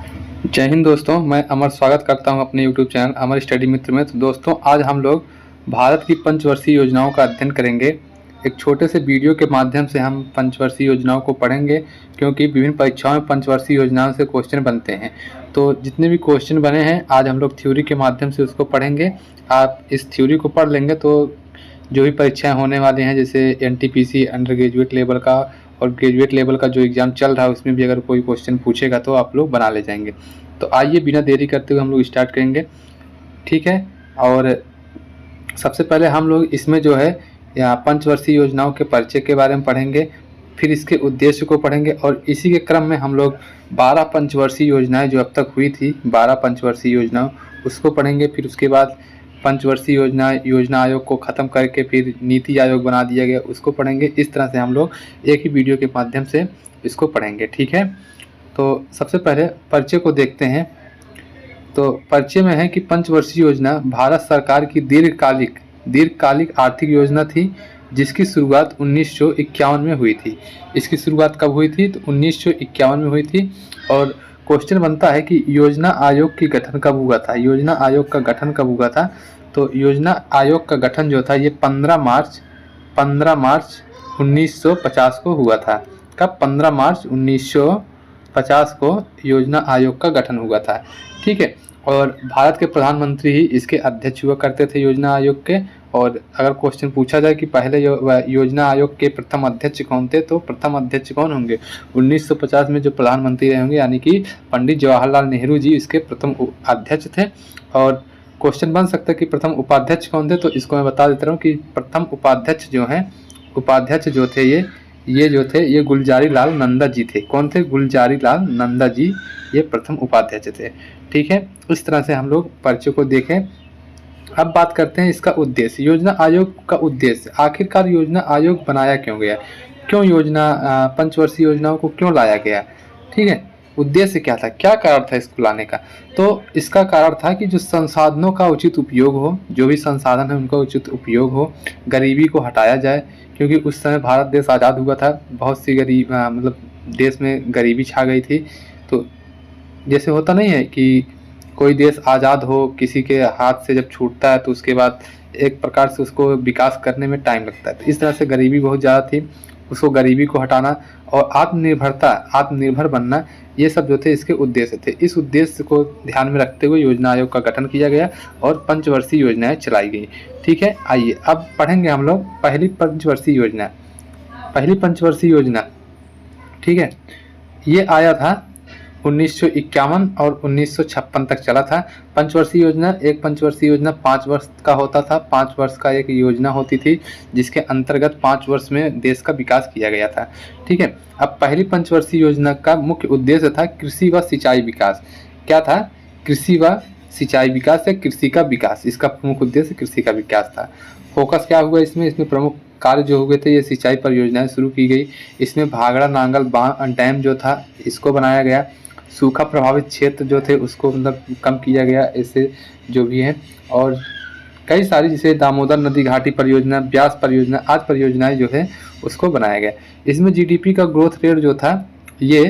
जय हिंद दोस्तों, मैं अमर स्वागत करता हूं अपने YouTube चैनल अमर स्टडी मित्र में। तो दोस्तों, आज हम लोग भारत की पंचवर्षीय योजनाओं का अध्ययन करेंगे। एक छोटे से वीडियो के माध्यम से हम पंचवर्षीय योजनाओं को पढ़ेंगे, क्योंकि विभिन्न परीक्षाओं में पंचवर्षीय योजनाओं से क्वेश्चन बनते हैं। तो जितने भी क्वेश्चन बने हैं आज हम लोग थ्योरी के माध्यम से उसको पढ़ेंगे। आप इस थ्योरी को पढ़ लेंगे तो जो भी परीक्षाएँ होने वाली हैं, जैसे NTPC अंडर ग्रेजुएट लेवल का और ग्रेजुएट लेवल का जो एग्ज़ाम चल रहा है, उसमें भी अगर कोई क्वेश्चन पूछेगा तो आप लोग बना ले जाएंगे। तो आइए बिना देरी करते हुए हम लोग स्टार्ट करेंगे, ठीक है। और सबसे पहले हम लोग इसमें जो है यहाँ पंचवर्षीय योजनाओं के परिचय के बारे में पढ़ेंगे, फिर इसके उद्देश्य को पढ़ेंगे और इसी के क्रम में हम लोग 12 पंचवर्षीय योजनाएं जो अब तक हुई थी, 12 पंचवर्षीय योजनाओं उसको पढ़ेंगे। फिर उसके बाद पंचवर्षीय योजना आयोग को ख़त्म करके फिर नीति आयोग बना दिया गया, उसको पढ़ेंगे। इस तरह से हम लोग एक ही वीडियो के माध्यम से इसको पढ़ेंगे, ठीक है। तो सबसे पहले परिचय को देखते हैं। तो परिचय में है कि पंचवर्षीय योजना भारत सरकार की दीर्घकालिक आर्थिक योजना थी, जिसकी शुरुआत 1951 में हुई थी। इसकी शुरुआत कब हुई थी? तो 1951 में हुई थी। और क्वेश्चन बनता है कि योजना आयोग की गठन कब हुआ था? योजना आयोग का गठन कब हुआ था? तो योजना आयोग का गठन जो था ये 15 मार्च 1950 को हुआ था। कब? 15 मार्च 1950 को योजना आयोग का गठन हुआ था, ठीक है। और भारत के प्रधानमंत्री ही इसके अध्यक्ष हुआ करते थे योजना आयोग के। और अगर क्वेश्चन पूछा जाए कि पहले योजना आयोग के प्रथम अध्यक्ष कौन थे, तो प्रथम अध्यक्ष कौन होंगे? 1950 में जो प्रधानमंत्री रहे होंगे, यानी कि पंडित जवाहरलाल नेहरू जी इसके प्रथम अध्यक्ष थे। और क्वेश्चन बन सकता है कि प्रथम उपाध्यक्ष कौन थे, तो इसको मैं बता देता हूँ कि प्रथम उपाध्यक्ष जो थे ये गुलजारी लाल नंदा जी थे। कौन थे? गुलजारी लाल नंदा जी ये प्रथम उपाध्यक्ष थे, ठीक है। इस तरह से हम लोग परिचय को देखें। अब बात करते हैं इसका उद्देश्य। योजना आयोग का उद्देश्य, आखिरकार योजना आयोग बनाया क्यों गया, क्यों पंचवर्षीय योजनाओं को क्यों लाया गया, ठीक है। उद्देश्य क्या था, क्या कारण था इसको लाने का? तो इसका कारण था कि जो संसाधनों का उचित उपयोग हो, जो भी संसाधन है उनका उचित उपयोग हो, गरीबी को हटाया जाए। क्योंकि उस समय भारत देश आज़ाद हुआ था, बहुत सी मतलब देश में गरीबी छा गई थी। तो जैसे होता नहीं है कि कोई देश आज़ाद हो, किसी के हाथ से जब छूटता है तो उसके बाद एक प्रकार से उसको विकास करने में टाइम लगता है। तो इस तरह से गरीबी बहुत ज़्यादा थी, उसको गरीबी को हटाना और आत्मनिर्भर बनना, ये सब जो थे इसके उद्देश्य थे। इस उद्देश्य को ध्यान में रखते हुए योजना आयोग का गठन किया गया और पंचवर्षीय योजनाएं चलाई गई, ठीक है। आइए अब पढ़ेंगे हम लोग पहली पंचवर्षीय योजना, ठीक है। ये आया था 1951 और 1956 तक चला था। पंचवर्षीय योजना 5 वर्ष का होता था। 5 वर्ष का एक योजना होती थी, जिसके अंतर्गत 5 वर्ष में देश का विकास किया गया था, ठीक है। अब पहली पंचवर्षीय योजना का मुख्य उद्देश्य था कृषि व सिंचाई विकास। क्या था? कृषि व सिंचाई विकास या कृषि का विकास। इसका प्रमुख उद्देश्य कृषि का विकास था। फोकस क्या हुआ इसमें प्रमुख कार्य जो हुए थे, ये सिंचाई परियोजनाएं शुरू की गई। इसमें भाखड़ा नांगल डैम जो था इसको बनाया गया। सूखा प्रभावित क्षेत्र जो थे उसको मतलब कम किया गया, ऐसे जो भी हैं। और कई सारी जैसे दामोदर नदी घाटी परियोजना, ब्यास परियोजना आदि परियोजनाएं जो है उसको बनाया गया। इसमें GDP का ग्रोथ रेट जो था ये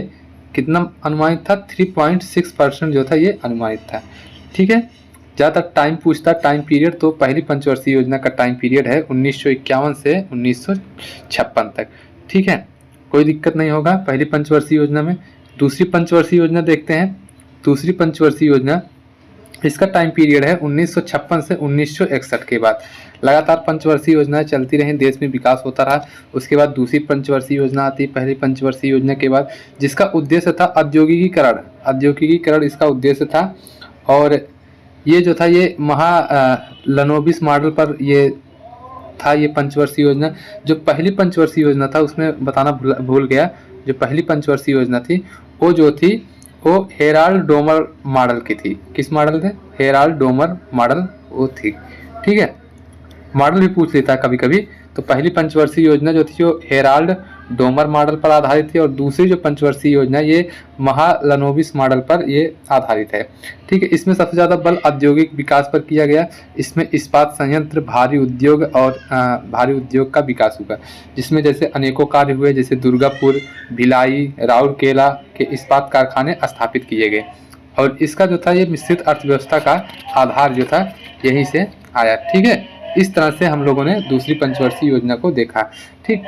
कितना अनुमानित था? 3.6% जो था ये अनुमानित था, ठीक है। ज़्यादातर टाइम पूछता टाइम पीरियड, तो पहली पंचवर्षीय योजना का टाइम पीरियड है 1951 से 1956 तक, ठीक है। कोई दिक्कत नहीं होगा पहली पंचवर्षीय योजना में। दूसरी पंचवर्षीय योजना देखते हैं। दूसरी पंचवर्षीय योजना, इसका टाइम पीरियड है 1956 से 1961 के बाद। लगातार पंचवर्षीय योजनाएं चलती रहीं, देश में विकास होता रहा। उसके बाद दूसरी पंचवर्षीय योजना आती, पहली पंचवर्षीय योजना के बाद, जिसका उद्देश्य था औद्योगिकीकरण इसका उद्देश्य था। और ये जो था ये लनोबिस मॉडल पर ये था, ये पंचवर्षीय योजना। जो पहली पंचवर्षीय योजना था उसमें बताना भूल गया, जो पहली पंचवर्षीय योजना थी वो जो थी वो हेराल्ड डोमर मॉडल की थी। किस मॉडल थे? हेराल्ड डोमर मॉडल वो थी, ठीक है। मॉडल भी पूछ लेता है कभी कभी। तो पहली पंचवर्षीय योजना जो थी वो हेराल्ड डोमर मॉडल पर आधारित थी और दूसरी जो पंचवर्षीय योजना ये महालनोबिस मॉडल पर ये आधारित है। ठीक है, इसमें सबसे ज़्यादा बल औद्योगिक विकास पर किया गया। इसमें इस्पात संयंत्र, भारी उद्योग और भारी उद्योग का विकास हुआ, जिसमें जैसे अनेकों कार्य हुए, जैसे दुर्गापुर, भिलाई, राउरकेला के इस्पात कारखाने स्थापित किए गए और इसका जो था ये मिश्रित अर्थव्यवस्था का आधार जो था यहीं से आया। ठीक है, इस तरह से हम लोगों ने दूसरी पंचवर्षीय योजना को देखा। ठीक,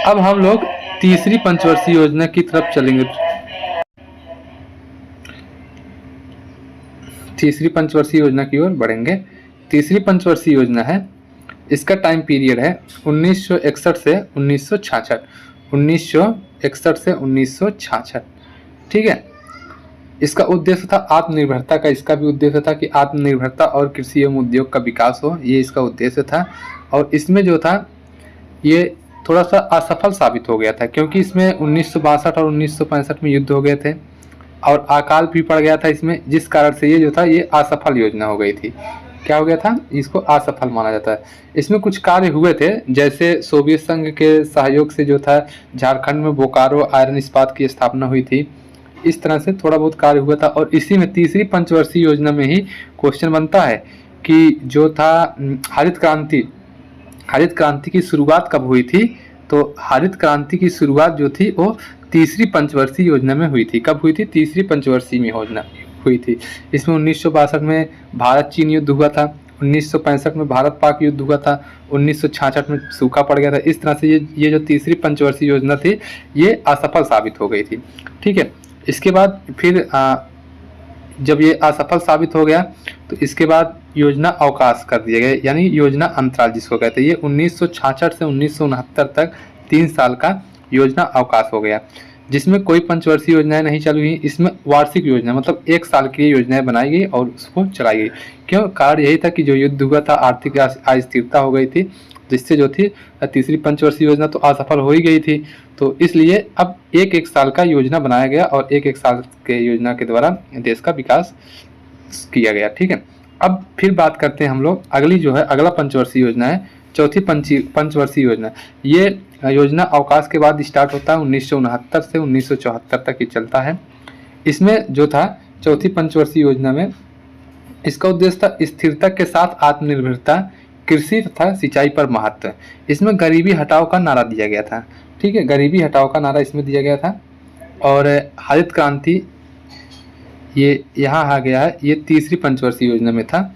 अब हम लोग तीसरी पंचवर्षीय योजना की तरफ चलेंगे। तीसरी पंचवर्षीय योजना की ओर बढ़ेंगे। तीसरी पंचवर्षीय योजना है, इसका टाइम पीरियड है 1961 से 1966। 1961 से 1966। ठीक है, इसका उद्देश्य था आत्मनिर्भरता का। इसका भी उद्देश्य था कि आत्मनिर्भरता और कृषि एवं उद्योग का विकास हो, ये इसका उद्देश्य था। और इसमें जो था ये थोड़ा सा असफल साबित हो गया था, क्योंकि इसमें 1962 और 1965 में युद्ध हो गए थे और अकाल भी पड़ गया था इसमें, जिस कारण से ये जो था ये असफल योजना हो गई थी। क्या हो गया था, इसको असफल माना जाता है। इसमें कुछ कार्य हुए थे, जैसे सोवियत संघ के सहयोग से जो था झारखंड में बोकारो आयरन इस्पात की स्थापना हुई थी। इस तरह से थोड़ा बहुत कार्य हुआ था और इसी में तीसरी पंचवर्षीय योजना में ही क्वेश्चन बनता है कि जो था हरित क्रांति की शुरुआत कब हुई थी। तो हरित क्रांति की शुरुआत जो थी वो तीसरी पंचवर्षीय योजना में हुई थी। कब हुई थी, तीसरी पंचवर्षीय में योजना हुई थी। इसमें 1962 में भारत चीन युद्ध हुआ था, 1965 में भारत पाक युद्ध हुआ था, 1966 में सूखा पड़ गया था। इस तरह से ये जो तीसरी पंचवर्षीय योजना थी ये असफल साबित हो गई थी। ठीक है, इसके बाद फिर जब ये असफल साबित हो गया तो इसके बाद योजना अवकाश कर दिए गए, यानी योजना अंतराल जिसको कहते हैं। ये 1966 से 1969 तक 3 साल का योजना अवकाश हो गया, जिसमें कोई पंचवर्षीय योजनाएं नहीं चालू हुई। इसमें वार्षिक योजना मतलब 1 साल की योजनाएं बनाई गई और उसको चलाई गई। क्यों, कारण यही था कि जो युद्ध हुआ था, आर्थिक अस्थिरता हो गई थी, जिससे जो थी तीसरी पंचवर्षीय योजना तो असफल हो ही गई थी। तो इसलिए अब 1-1 साल का योजना बनाया गया और 1-1 साल के योजना के द्वारा देश का विकास किया गया। ठीक है, अब फिर बात करते हैं हम लोग अगली जो है, अगला पंचवर्षीय योजना है चौथी पंचवर्षीय योजना। ये योजना अवकाश के बाद स्टार्ट होता है, 1969 से 1974 तक ये चलता है। इसमें जो था चौथी पंचवर्षीय योजना में इसका उद्देश्य था स्थिरता के साथ आत्मनिर्भरता, कृषि तथा सिंचाई पर महत्व। इसमें गरीबी हटाओ का नारा दिया गया था। ठीक है, गरीबी हटाओ का नारा इसमें दिया गया था। और हरित क्रांति ये यहाँ आ गया है, ये तीसरी पंचवर्षीय योजना में था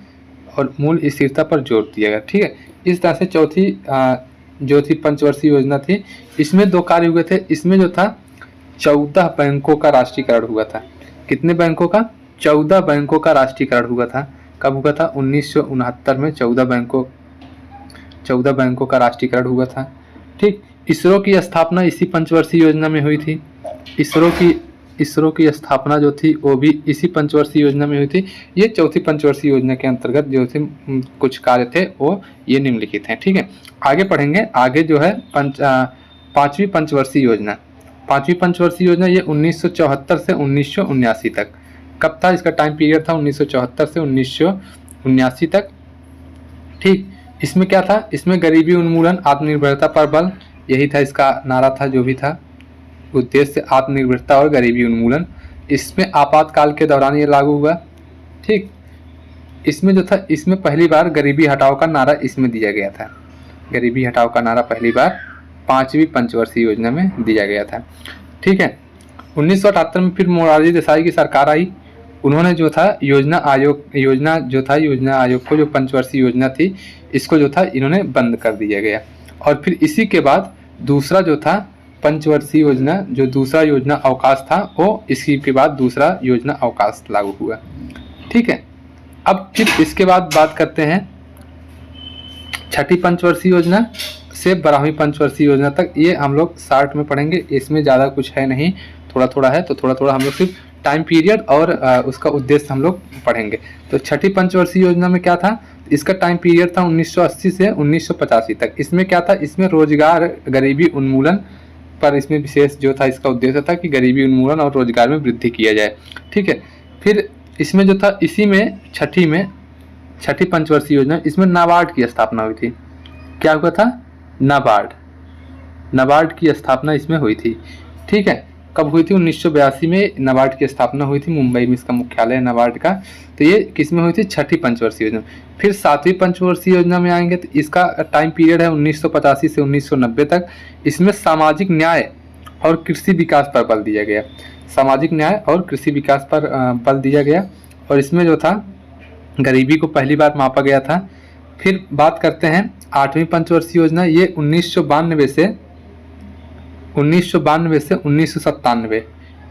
और मूल स्थिरता पर जोर दिया गया। ठीक है, इस तरह से चौथी पंचवर्षीय योजना थी। इसमें 2 कार्य हुए थे। इसमें जो था 14 बैंकों का राष्ट्रीयकरण हुआ था। कितने बैंकों का, 14 बैंकों का राष्ट्रीयकरण हुआ था। कब हुआ था, 1969 में 14 बैंकों का राष्ट्रीयकरण हुआ था। ठीक, इसरो की स्थापना इसी पंचवर्षीय योजना में हुई थी। इसरो की स्थापना जो थी वो भी इसी पंचवर्षीय योजना में हुई थी। ये चौथी पंचवर्षीय योजना के अंतर्गत जो थे कुछ कार्य थे वो ये निम्नलिखित हैं। ठीक है, आगे पढ़ेंगे। आगे जो है पांचवी पंचवर्षीय योजना। पांचवी पंचवर्षीय योजना ये 1974 से 1979 तक। कब था, इसका टाइम पीरियड था 1974 से 1979 तक। ठीक, इसमें क्या था, इसमें गरीबी उन्मूलन, आत्मनिर्भरता पर बल, यही था इसका नारा था, जो भी था उद्देश्य आत्मनिर्भरता और गरीबी उन्मूलन। इसमें आपातकाल के दौरान ये लागू हुआ। ठीक, इसमें जो था, इसमें पहली बार गरीबी हटाओ का नारा इसमें दिया गया था। गरीबी हटाओ का नारा पहली बार पांचवी पंचवर्षीय योजना में दिया गया था। ठीक है, 1978 में फिर मोरारजी देसाई की सरकार आई। उन्होंने जो था योजना आयोग को, जो पंचवर्षीय योजना थी, इसको जो था इन्होंने बंद कर दिया गया। और फिर इसी के बाद दूसरा जो था पंचवर्षीय योजना, जो दूसरा योजना अवकाश था, वो इसी के बाद दूसरा योजना अवकाश लागू हुआ। ठीक है, अब फिर इसके बाद बात करते हैं छठी पंचवर्षीय योजना से 12वीं पंचवर्षीय योजना तक। ये हम लोग शार्ट में पढ़ेंगे, इसमें ज़्यादा कुछ है नहीं, थोड़ा थोड़ा है, तो थोड़ा थोड़ा हम लोग सिर्फ टाइम पीरियड और उसका उद्देश्य हम लोग पढ़ेंगे। तो छठी पंचवर्षीय योजना में क्या था, इसका टाइम पीरियड था 1980 से 1985 तक। इसमें क्या था, इसमें रोजगार गरीबी उन्मूलन पर इसमें विशेष जो था इसका उद्देश्य था कि गरीबी उन्मूलन और रोजगार में वृद्धि किया जाए। ठीक है, फिर इसमें जो था, इसी में छठी पंचवर्षीय योजना, इसमें नाबार्ड की स्थापना हुई थी। क्या हुआ था, नाबार्ड। नाबार्ड की स्थापना इसमें हुई थी। ठीक है, कब हुई थी? 1982 में नाबार्ड की स्थापना हुई थी, मुंबई में इसका मुख्यालय है नाबार्ड का। तो ये किस में हुई थी? छठी पंचवर्षीय योजना। फिर सातवीं पंचवर्षीय योजना में आएंगे तो इसका टाइम पीरियड है 1985 से 1990 तक। इसमें सामाजिक न्याय और कृषि विकास पर बल दिया गया। सामाजिक न्याय और कृषि विकास पर बल दिया गया, और इसमें जो था गरीबी को पहली बार मापा गया था। फिर बात करते हैं आठवीं पंचवर्षीय योजना। ये 1992 से 1997।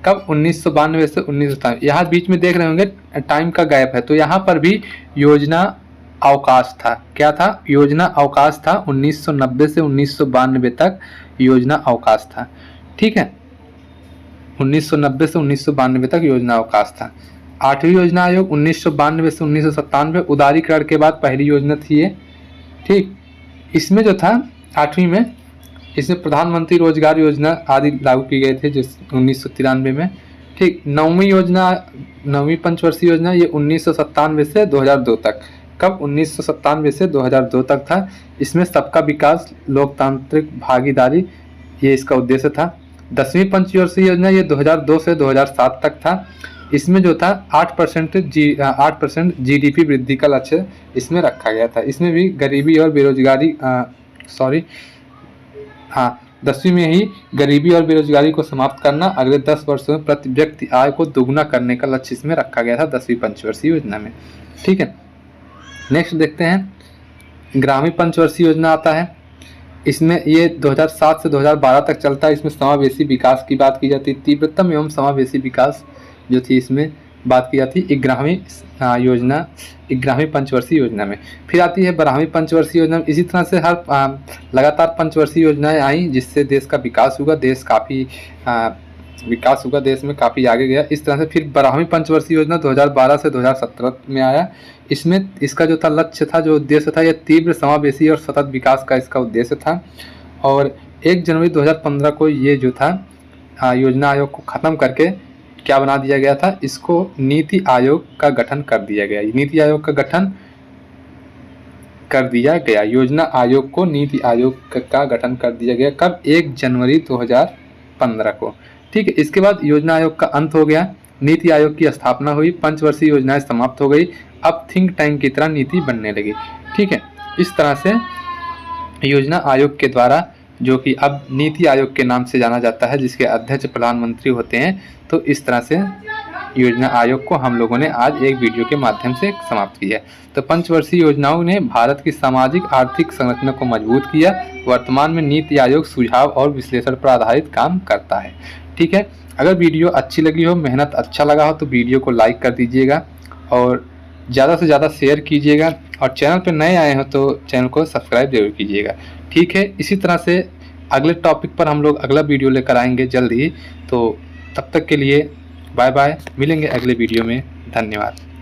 कब? 1992 से 1997। यहाँ बीच में देख रहे होंगे टाइम का गैप है, तो यहाँ पर भी योजना अवकाश था। क्या था? योजना अवकाश था। 1990 से 1992 तक योजना अवकाश था। ठीक है, 1990 से 1992 तक योजना अवकाश था। आठवीं योजना आयोग 1992 से 1997, उदारीकरण के बाद पहली योजना थी ये। ठीक, इसमें जो था आठवीं में, इसमें प्रधानमंत्री रोजगार योजना आदि लागू किए गए थे, जो 1993 में। ठीक, नौवीं पंचवर्षीय योजना ये 1997 से 2002 तक। कब? 1997 से 2002 तक था। इसमें सबका विकास, लोकतांत्रिक भागीदारी, ये इसका उद्देश्य था। 10वीं पंचवर्षीय योजना ये 2002 से 2007 तक था। इसमें जो था 8% GDP वृद्धि का लक्ष्य इसमें रखा गया था। इसमें भी गरीबी और बेरोजगारी 10वीं में ही गरीबी और बेरोजगारी को समाप्त करना, अगले 10 वर्षों में प्रति व्यक्ति आय को दोगुना करने का लक्ष्य इसमें रखा गया था 10वीं पंचवर्षीय योजना में। ठीक है, नेक्स्ट देखते हैं ग्रामीण पंचवर्षीय योजना आता है। इसमें ये 2007 से 2012 तक चलता है। इसमें समावेशी विकास की बात की जाती है। तीव्रतम एवं समावेशी विकास जो थी इसमें बात की जाती है 11वीं पंचवर्षीय योजना में। फिर आती है 12वीं पंचवर्षीय योजना में। इसी तरह से हर लगातार पंचवर्षीय योजनाएं आई, जिससे देश का विकास हुआ, देश में काफ़ी आगे गया। इस तरह से फिर 12वीं पंचवर्षीय योजना 2012 से 2017 में आया। इसमें इसका जो था लक्ष्य था, जो उद्देश्य था, यह तीव्र समावेशी और सतत विकास का इसका उद्देश्य था। और 1 जनवरी 2015 को ये जो था योजना आयोग को ख़त्म करके क्या बना दिया गया था? इसको नीति आयोग का गठन कर दिया गया। नीति आयोग का गठन कर दिया गया। योजना आयोग को नीति आयोग का गठन कर दिया गया। कब? 1 जनवरी 2015 को। ठीक है, इसके बाद योजना आयोग का अंत हो गया, नीति आयोग की स्थापना हुई, पंचवर्षीय योजनाएं समाप्त हो गई। अब थिंक टैंक की तरह नीति बनने लगी। ठीक है, इस तरह से योजना आयोग के द्वारा, जो कि अब नीति आयोग के नाम से जाना जाता है, जिसके अध्यक्ष प्रधानमंत्री होते हैं, तो इस तरह से योजना आयोग को हम लोगों ने आज एक वीडियो के माध्यम से समाप्त किया। तो पंचवर्षीय योजनाओं ने भारत की सामाजिक आर्थिक संरचना को मजबूत किया। वर्तमान में नीति आयोग सुझाव और विश्लेषण पर आधारित काम करता है। ठीक है, अगर वीडियो अच्छी लगी हो, मेहनत अच्छा लगा हो, तो वीडियो को लाइक कर दीजिएगा और ज़्यादा से ज़्यादा शेयर कीजिएगा, और चैनल पर नए आए हो तो चैनल को सब्सक्राइब जरूर कीजिएगा। ठीक है, इसी तरह से अगले टॉपिक पर हम लोग अगला वीडियो लेकर आएंगे जल्द ही। तो तब तक के लिए बाय बाय, मिलेंगे अगले वीडियो में। धन्यवाद।